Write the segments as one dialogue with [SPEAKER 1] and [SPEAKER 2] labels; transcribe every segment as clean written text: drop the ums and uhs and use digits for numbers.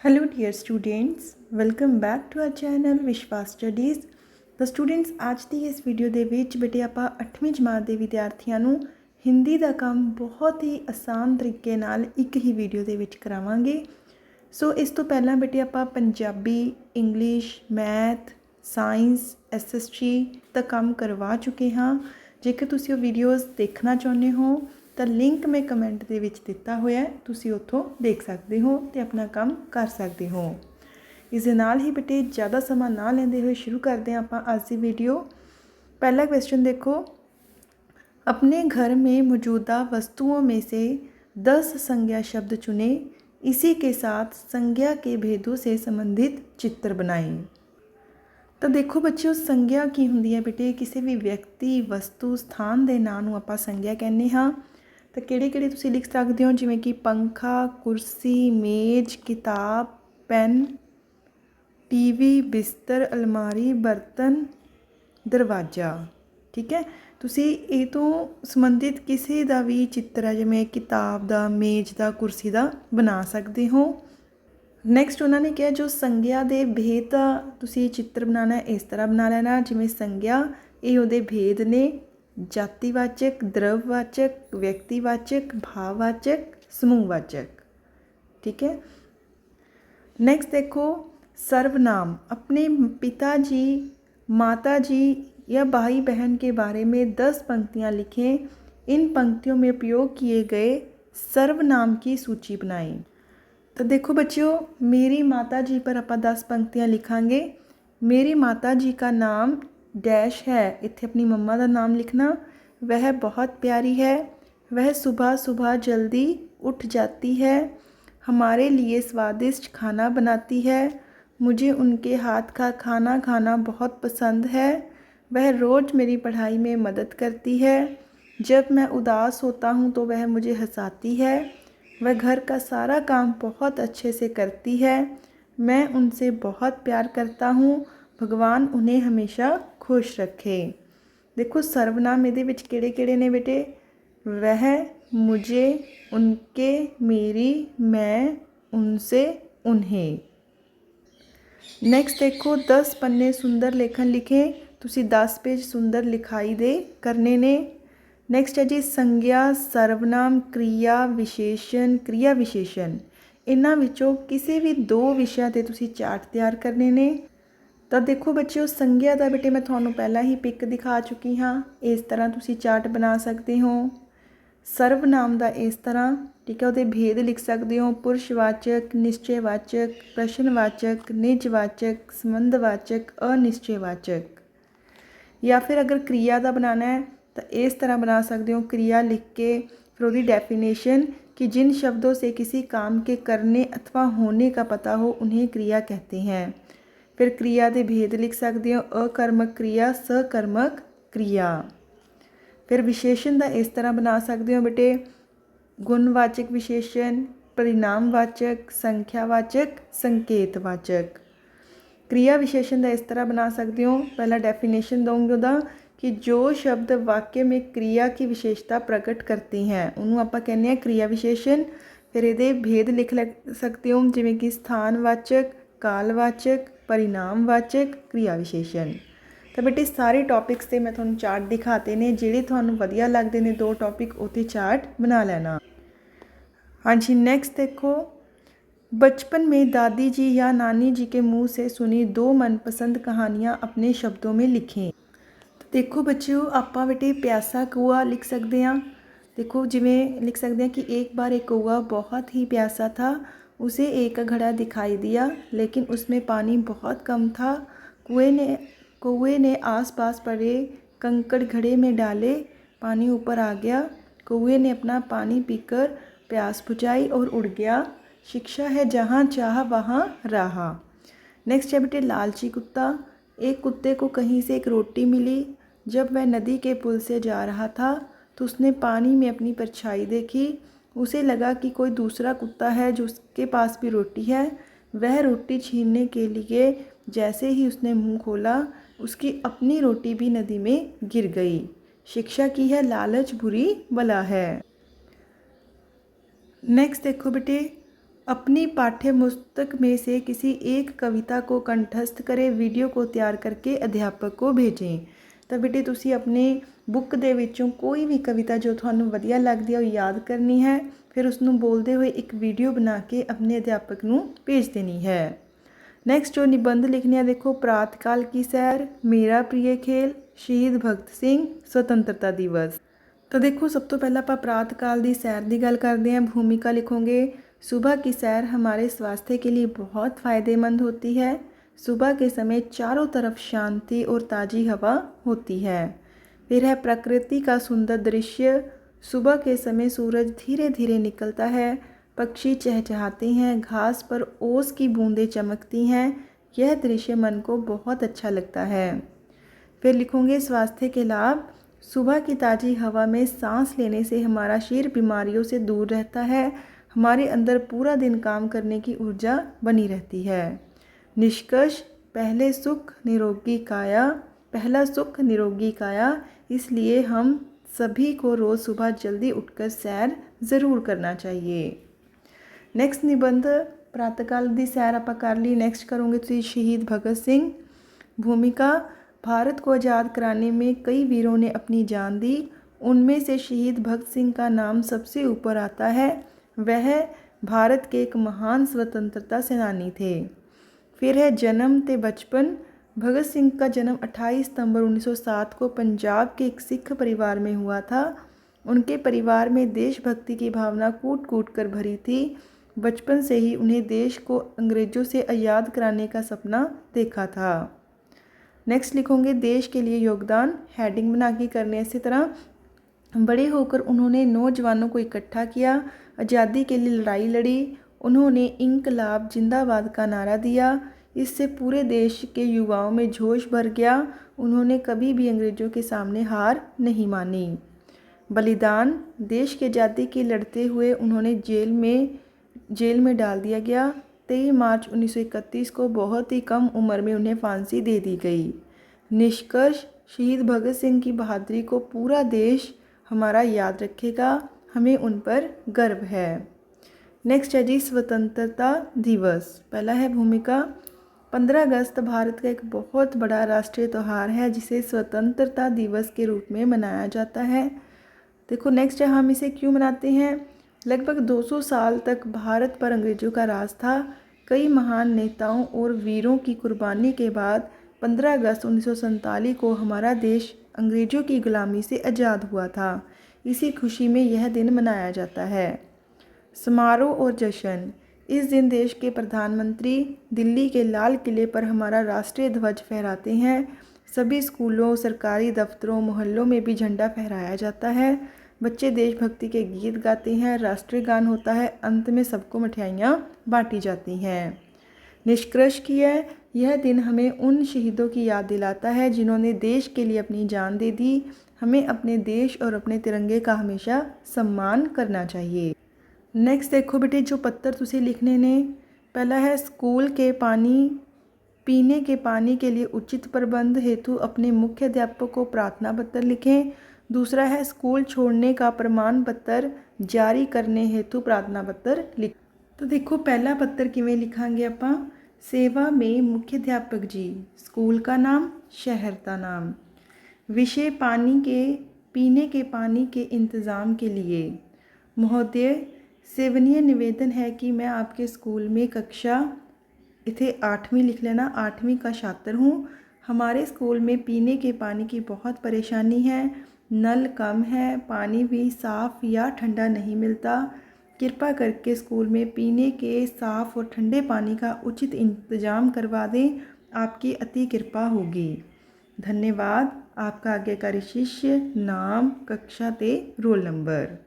[SPEAKER 1] Hello dear students, welcome back to our channel ਵਿਸ਼ਵਾਸ studies. ਤਾਂ students ਅੱਜ ਦੀ ਇਸ ਵੀਡੀਓ ਦੇ ਵਿੱਚ ਬੇਟੇ ਆਪਾਂ 8ਵੀਂ ਜਮਾਤ ਦੇ ਵਿਦਿਆਰਥੀਆਂ ਨੂੰ ਹਿੰਦੀ ਦਾ ਕੰਮ ਬਹੁਤ ਹੀ ਆਸਾਨ ਤਰੀਕੇ ਨਾਲ ਇੱਕ ਹੀ ਵੀਡੀਓ ਦੇ ਵਿੱਚ ਕਰਾਵਾਂਗੇ। ਸੋ ਇਸ ਤੋਂ ਪਹਿਲਾਂ ਬੇਟੇ ਆਪਾਂ Punjabi, English, math, science, SST ਦਾ ਕੰਮ ਕਰਵਾ ਚੁੱਕੇ ਹਾਂ। ਜੇਕਰ ਤੁਸੀਂ ਉਹ ਵੀਡੀਓਜ਼ ਦੇਖਣਾ ਚਾਹੁੰਦੇ ਹੋ ਤਾਂ ਲਿੰਕ ਮੈਂ ਕਮੈਂਟ ਦੇ ਵਿੱਚ ਦਿੱਤਾ ਹੋਇਆ ਹੈ, ਤੁਸੀਂ ਉੱਥੋਂ ਦੇਖ ਸਕਦੇ ਹੋ ਤੇ ਆਪਣਾ ਕੰਮ ਕਰ ਸਕਦੇ ਹੋ। ਇਸ ਦੇ ਨਾਲ ਹੀ ਬੇਟੇ ज़्यादा ਸਮਾਂ ਨਾ ਲੈਂਦੇ ਹੋਏ ਸ਼ੁਰੂ ਕਰਦੇ ਹਾਂ ਆਪਾਂ ਅੱਜ ਦੀ ਵੀਡੀਓ। पहला क्वेश्चन देखो, अपने घर में मौजूदा वस्तुओं में से 10 संज्ञा शब्द चुने, इसी के साथ संज्ञा के भेदों से संबंधित चित्र बनाएं। तो देखो बच्चों, संज्ञा की हुंदी है बेटे, किसी भी व्यक्ति, वस्तु, स्थान के नाम नूं आपां संज्ञा कहने हाँ। तो किहड़े-किहड़े तुसीं लिख सकते हो, जिवें कि पंखा, कुर्सी, मेज, किताब, पेन, टीवी, बिस्तर, अलमारी, बर्तन, दरवाज़ा। ठीक है, तुसीं इह तों संबंधित किसी का भी चित्र है जिवें किताब का, मेज का, कुर्सी का बना सकते हो। नैक्सट उन्होंने कहा जो संज्ञा के भेद का तुसीं चित्र बनाना है, इस तरह बना लेना जिवें संज्ञा ये उहदे भेद ने जातिवाचक, द्रववाचक, व्यक्तिवाचक, भाववाचक, समूहवाचक। ठीक है, नेक्स्ट देखो, सर्वनाम, अपने पिताजी, माताजी या भाई बहन के बारे में 10 पंक्तियाँ लिखें। इन पंक्तियों में उपयोग किए गए सर्वनाम की सूची बनाएं। तो देखो बच्चों, मेरी माता जी पर आप 10 पंक्तियाँ लिखांगे। मेरी माता जी का नाम डैश है, इत्थे अपनी मम्मा का नाम लिखना। वह बहुत प्यारी है, वह सुबह सुबह जल्दी उठ जाती है, हमारे लिए स्वादिष्ट खाना बनाती है, मुझे उनके हाथ का खाना खाना बहुत पसंद है, वह रोज़ मेरी पढ़ाई में मदद करती है, जब मैं उदास होता हूँ तो वह मुझे हंसाती है, वह घर का सारा काम बहुत अच्छे से करती है, मैं उनसे बहुत प्यार करता हूँ, भगवान उन्हें हमेशा खुश रखे। देखो सर्वनाम ये किहड़े किहड़े ने बेटे, वह, मुझे, उनके, मेरी, मैं, उनसे, उन्हें। नैक्सट देखो, 10 पन्ने सुंदर लेखन लिखें। तुसी 10 पेज सुंदर लिखाई दे करने ने। नैक्सट है जी संज्ञा, सर्वनाम, क्रिया विशेषण, क्रिया विशेषण। इन्हां विचों किसी भी 2 विषयां ते तुसी चार्ट तैयार करने ने। तो देखो बच्चों, संज्ञा का बेटे मैं थानू पहला ही पिक दिखा चुकी हाँ, इस तरह तुसी चार्ट बना सकते हो। सर्वनाम का इस तरह, ठीक है, वो भेद लिख सकते हो, पुरुषवाचक, निश्चयवाचक, प्रश्नवाचक, निजवाचक, संबंधवाचक, अनिश्चयवाचक। या फिर अगर क्रिया का बनाना है तो इस तरह बना सकते हो, क्रिया लिख के फिर उसकी डेफिनेशन कि जिन शब्दों से किसी काम के करने अथवा होने का पता हो उन्हें क्रिया कहते हैं। फिर क्रिया के भेद लिख सकते हो, अकर्मक क्रिया, सकर्मक क्रिया। फिर विशेषण का इस तरह बना सकते हो बेटे, गुणवाचक विशेषण, परिणामवाचक, संख्यावाचक, संकेतवाचक। क्रिया विशेषण का इस तरह बना सकते हो, पहला डेफिनेशन दूंगी उदा कि जो शब्द वाक्य में क्रिया की विशेषता प्रकट करते हैं उन्होंने आप कहने हैं क्रिया विशेषण। फिर ये भेद लिख सकते हो जिमें कि स्थानवाचक, कालवाचक, परिणामवाचक, क्रिया विशेषण। तो बेटे सारे टॉपिक्स से मैं थोड़ा चार्ट दिखाते हैं, ਜਿਹੜੇ ਤੁਹਾਨੂੰ ਵਧੀਆ लगते हैं 2 टॉपिक ਉੱਤੇ चार्ट बना लेना। हाँ जी, नेक्स्ट देखो, बचपन में दादी जी या नानी जी के मुंह से सुनी 2 मनपसंद कहानियाँ अपने शब्दों में लिखें। तो देखो बच्चों, आप बेटे प्यासा कौआ लिख सकते हैं। देखो जिमें लिख सकते हैं कि एक बार एक कौआ बहुत ही प्यासा था, उसे एक घड़ा दिखाई दिया लेकिन उसमें पानी बहुत कम था। कौए ने आसपास पड़े कंकड़ घड़े में डाले, पानी ऊपर आ गया। कौए ने अपना पानी पीकर प्यास बुझाई और उड़ गया। शिक्षा है जहाँ चाह वहाँ रहा। नेक्स्ट है बेटे लालची कुत्ता। एक कुत्ते को कहीं से एक रोटी मिली। जब वह नदी के पुल से जा रहा था तो उसने पानी में अपनी परछाई देखी। उसे लगा कि कोई दूसरा कुत्ता है जो उसके पास भी रोटी है। वह रोटी छीनने के लिए जैसे ही उसने मुंह खोला, उसकी अपनी रोटी भी नदी में गिर गई। शिक्षा की है लालच बुरी बला है। नेक्स्ट देखो बेटे, अपनी पाठ्य पुस्तक में से किसी एक कविता को कंठस्थ करें, वीडियो को तैयार करके अध्यापक को भेजें। तो बेटे तुसी अपने बुक दे विचों कोई भी कविता जो थानू वधिया लगदी है वो याद करनी है, फिर उसनू बोलते हुए एक वीडियो बना के अपने अध्यापक नू भेज देनी है। नेक्स्ट जो निबंध लिखने हैं देखो, प्रातकाल की सैर, मेरा प्रिय खेल, शहीद भगत सिंह, स्वतंत्रता दिवस। तो देखो सब तो पहला आप प्रातकाल की सैर की गल करते हैं। भूमिका लिखोगे, सुबह की सैर हमारे स्वास्थ्य के लिए बहुत फ़ायदेमंद होती है। सुबह के समय चारों तरफ शांति और ताज़ी हवा होती है। फिर है प्रकृति का सुंदर दृश्य, सुबह के समय सूरज धीरे धीरे निकलता है, पक्षी चहचहाते हैं, घास पर ओस की बूंदें चमकती हैं, यह दृश्य मन को बहुत अच्छा लगता है। फिर लिखूंगे स्वास्थ्य के लाभ, सुबह की ताज़ी हवा में सांस लेने से हमारा शरीर बीमारियों से दूर रहता है, हमारे अंदर पूरा दिन काम करने की ऊर्जा बनी रहती है। निष्कर्ष, पहला सुख निरोगी काया, इसलिए हम सभी को रोज़ सुबह जल्दी उठकर सैर ज़रूर करना चाहिए। नेक्स्ट निबंध, प्रातःकाल की सैर आप कर ली। नेक्स्ट करोगे तो शहीद भगत सिंह। भूमिका, भारत को आज़ाद कराने में कई वीरों ने अपनी जान दी, उनमें से शहीद भगत सिंह का नाम सबसे ऊपर आता है। वह भारत के एक महान स्वतंत्रता सेनानी थे। फिर है जन्म ते बचपन। भगत सिंह का जन्म 28 सितंबर 1907 को पंजाब के एक सिख परिवार में हुआ था। उनके परिवार में देशभक्ति की भावना कूट कूट कर भरी थी। बचपन से ही उन्हें देश को अंग्रेज़ों से आज़ाद कराने का सपना देखा था। नेक्स्ट लिखोगे, देश के लिए योगदान, हेडिंग बना के करने। इसी तरह बड़े होकर उन्होंने नौजवानों को इकट्ठा किया, आज़ादी के लिए लड़ाई लड़ी, उन्होंने इंकलाब जिंदाबाद का नारा दिया, इससे पूरे देश के युवाओं में जोश भर गया। उन्होंने कभी भी अंग्रेज़ों के सामने हार नहीं मानी। बलिदान, देश की आज़ादी की लड़ते हुए उन्होंने जेल में डाल दिया गया। 23 मार्च 1931 को बहुत ही कम उम्र में उन्हें फांसी दे दी गई। निष्कर्ष, शहीद भगत सिंह की बहादुरी को पूरा देश हमारा याद रखेगा, हमें उन पर गर्व है। नेक्स्ट है जी स्वतंत्रता दिवस। पहला है भूमिका, 15 अगस्त भारत का एक बहुत बड़ा राष्ट्रीय त्यौहार है जिसे स्वतंत्रता दिवस के रूप में मनाया जाता है। देखो नेक्स्ट है, हम इसे क्यों मनाते हैं। लगभग 200 साल तक भारत पर अंग्रेज़ों का राज था। कई महान नेताओं और वीरों की कुर्बानी के बाद 15 अगस्त 1947 को हमारा देश अंग्रेज़ों की गुलामी से आज़ाद हुआ था। इसी खुशी में यह दिन मनाया जाता है। समारोह और जश्न, इस दिन देश के प्रधानमंत्री दिल्ली के लाल किले पर हमारा राष्ट्रीय ध्वज फहराते हैं। सभी स्कूलों, सरकारी दफ्तरों, मोहल्लों में भी झंडा फहराया जाता है। बच्चे देशभक्ति के गीत गाते हैं, राष्ट्रीय गान होता है, अंत में सबको मिठाइयाँ बांटी जाती हैं। निष्कर्ष की है, यह दिन हमें उन शहीदों की याद दिलाता है जिन्होंने देश के लिए अपनी जान दे दी। हमें अपने देश और अपने तिरंगे का हमेशा सम्मान करना चाहिए। नेक्स्ट देखो बेटे, जो पत्र तुसी लिखने ने, पहला है स्कूल के पीने के पानी के लिए उचित प्रबंध हेतु अपने मुख्य अध्यापक को प्रार्थना पत्र लिखें। दूसरा है स्कूल छोड़ने का प्रमाण पत्र जारी करने हेतु प्रार्थना पत्र लिखें। तो देखो पहला पत्र किवें लिखांगे आपां, सेवा में मुख्य अध्यापक जी, स्कूल का नाम, शहर का नाम, विषय पीने के पानी के इंतज़ाम के लिए। महोदय, सेवनीय निवेदन है कि मैं आपके स्कूल में कक्षा इथे 8वीं लिख लेना, 8वीं का छात्र हूँ। हमारे स्कूल में पीने के पानी की बहुत परेशानी है, नल कम है, पानी भी साफ़ या ठंडा नहीं मिलता। कृपा करके स्कूल में पीने के साफ़ और ठंडे पानी का उचित इंतज़ाम करवा दें, आपकी अति कृपा होगी। धन्यवाद। आपका आज्ञाकारी शिष्य, नाम, कक्षा ते रोल नंबर।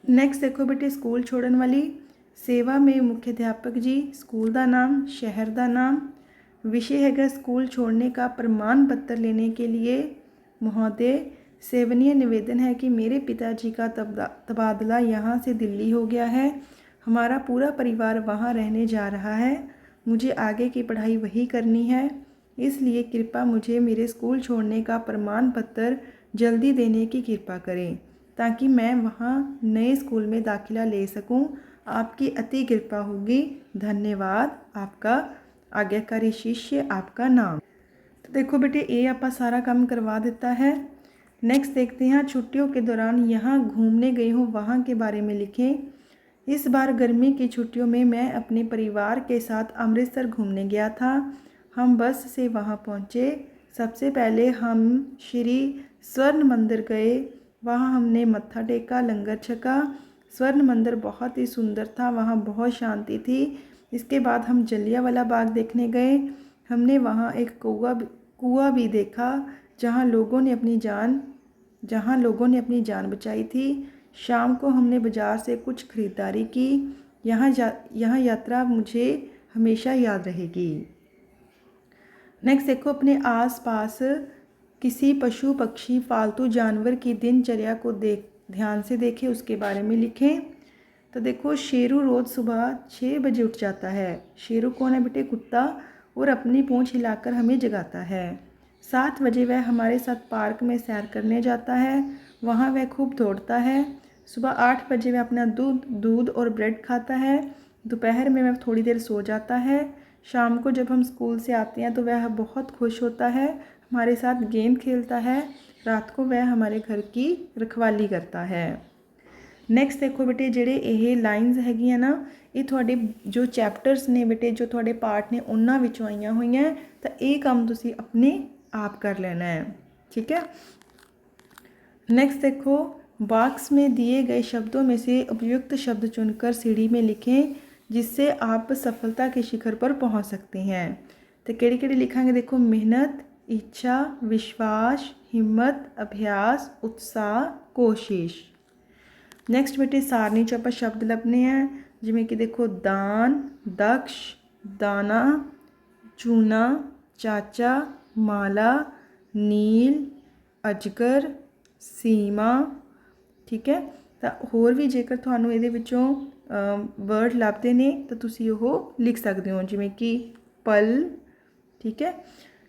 [SPEAKER 1] नेक्स्ट देखो बेटे, स्कूल छोड़न वाली, सेवा में मुख्य अध्यापक जी, स्कूल का नाम, शहर का नाम, विषय हैगा स्कूल छोड़ने का प्रमाण पत्र लेने के लिए। महोदय, सेवनीय निवेदन है कि मेरे पिताजी का तबादला यहाँ से दिल्ली हो गया है, हमारा पूरा परिवार वहाँ रहने जा रहा है, मुझे आगे की पढ़ाई वही करनी है, इसलिए कृपया मुझे मेरे स्कूल छोड़ने का प्रमाण पत्र जल्दी देने की कृपा करें ताकि मैं वहाँ नए स्कूल में दाखिला ले सकूं। आपकी अति कृपा होगी, धन्यवाद, आपका आज्ञाकारी शिष्य, आपका नाम। तो देखो बेटे ये आप सारा काम करवा देता है। नेक्स्ट देखते हैं, छुट्टियों के दौरान यहाँ घूमने गई हूँ, वहाँ के बारे में लिखें। इस बार गर्मी की छुट्टियों में मैं अपने परिवार के साथ अमृतसर घूमने गया था। हम बस से वहाँ पहुँचे। सबसे पहले हम श्री स्वर्ण मंदिर गए, वहाँ हमने मत्था टेका, लंगर छका। स्वर्ण मंदिर बहुत ही सुंदर था, वहाँ बहुत शांति थी। इसके बाद हम जलियांवाला बाग देखने गए। हमने वहाँ एक कुआं भी देखा जहाँ लोगों ने अपनी जान बचाई थी। शाम को हमने बाज़ार से कुछ ख़रीदारी की। यहाँ यात्रा मुझे हमेशा याद रहेगी। नेक्स्ट देखो, अपने आसपास किसी पशु पक्षी पालतू जानवर की दिनचर्या को ध्यान से देखें, उसके बारे में लिखें। तो देखो, शेरू रोज़ सुबह 6 बजे उठ जाता है। शेरू कौन है बेटे? कुत्ता। और अपनी पूंछ हिलाकर हमें जगाता है। 7 बजे वह हमारे साथ पार्क में सैर करने जाता है, वहाँ वह खूब दौड़ता है। सुबह 8 बजे वह अपना दूध और ब्रेड खाता है। दोपहर में वह थोड़ी देर सो जाता है। शाम को जब हम स्कूल से आते हैं तो वह बहुत खुश होता है, हमारे साथ गेंद खेलता है। रात को वह हमारे घर की रखवाली करता है। नैक्सट देखो बेटे, ਜਿਹੜੇ ਇਹ ਲਾਈਨਸ ਹੈਗੀਆਂ ਨਾ, ਇਹ ਤੁਹਾਡੇ ਜੋ ਚੈਪਟਰਸ ਨੇ बेटे, जो ਤੁਹਾਡੇ ਪਾਰਟ ਨੇ ਉਹਨਾਂ ਵਿੱਚੋਂ ਆਈਆਂ ਹੋਈਆਂ। ਤਾਂ ਇਹ ਕੰਮ ਤੁਸੀਂ अपने आप कर लेना है, ठीक है। नेक्स्ट देखो, बॉक्स में दिए गए शब्दों में से उपयुक्त शब्द चुनकर सीढ़ी में लिखें जिससे आप सफलता के शिखर पर पहुंच सकते हैं। तो केड़ी लिखांगे? देखो, मेहनत, इच्छा, विश्वास, हिम्मत, अभ्यास, उत्साह, कोशिश। नैक्सट बेटे, सारनी च आप शब्द लभने हैं, जिमें कि देखो, दान, दक्ष, दाना, चूना, चाचा, माला, नील, अजगर, सीमा, ठीक है। तो होर भी जेकर तुहानू इहदे विचों वर्ड लभदे ने तो तुसी ओह लिख सकते हो, जिमें कि पल, ठीक है।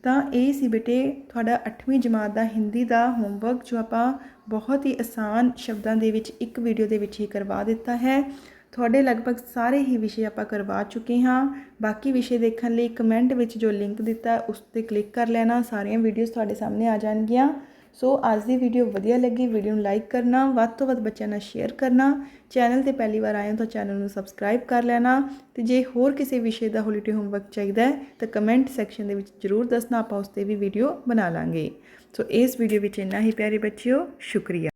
[SPEAKER 1] तो ये सी बेटे तुहाडा 8वीं जमात का हिंदी का होमवर्क, जो आपां बहुत ही आसान शब्दों के विच एक वीडियो के विच ही करवा दिता है। थोड़े लगभग सारे ही विषय आप करवा चुके हाँ। बाकी विषय देखने लिए कमेंट विच जो लिंक दिता उस पर क्लिक कर लेना, सारिया वीडियोज़ थोड़े सामने आ जाएगियाँ। सो आज की वीडियो वधिया लगी, वीडियो लाइक करना, वध तो वध बच्चों नाल शेयर करना। चैनल ते पहली बार आए हो तो चैनल में सबसक्राइब कर लेना। तो जे होर किसी विषय का हॉलीडे होमवर्क चाहिए तो कमेंट सैक्शन के जरूर दसना, आप उस पर भी वीडियो बना लाँगे। सो इस वीडियो में इन्ना ही प्यारे बच्चियों, शुक्रिया।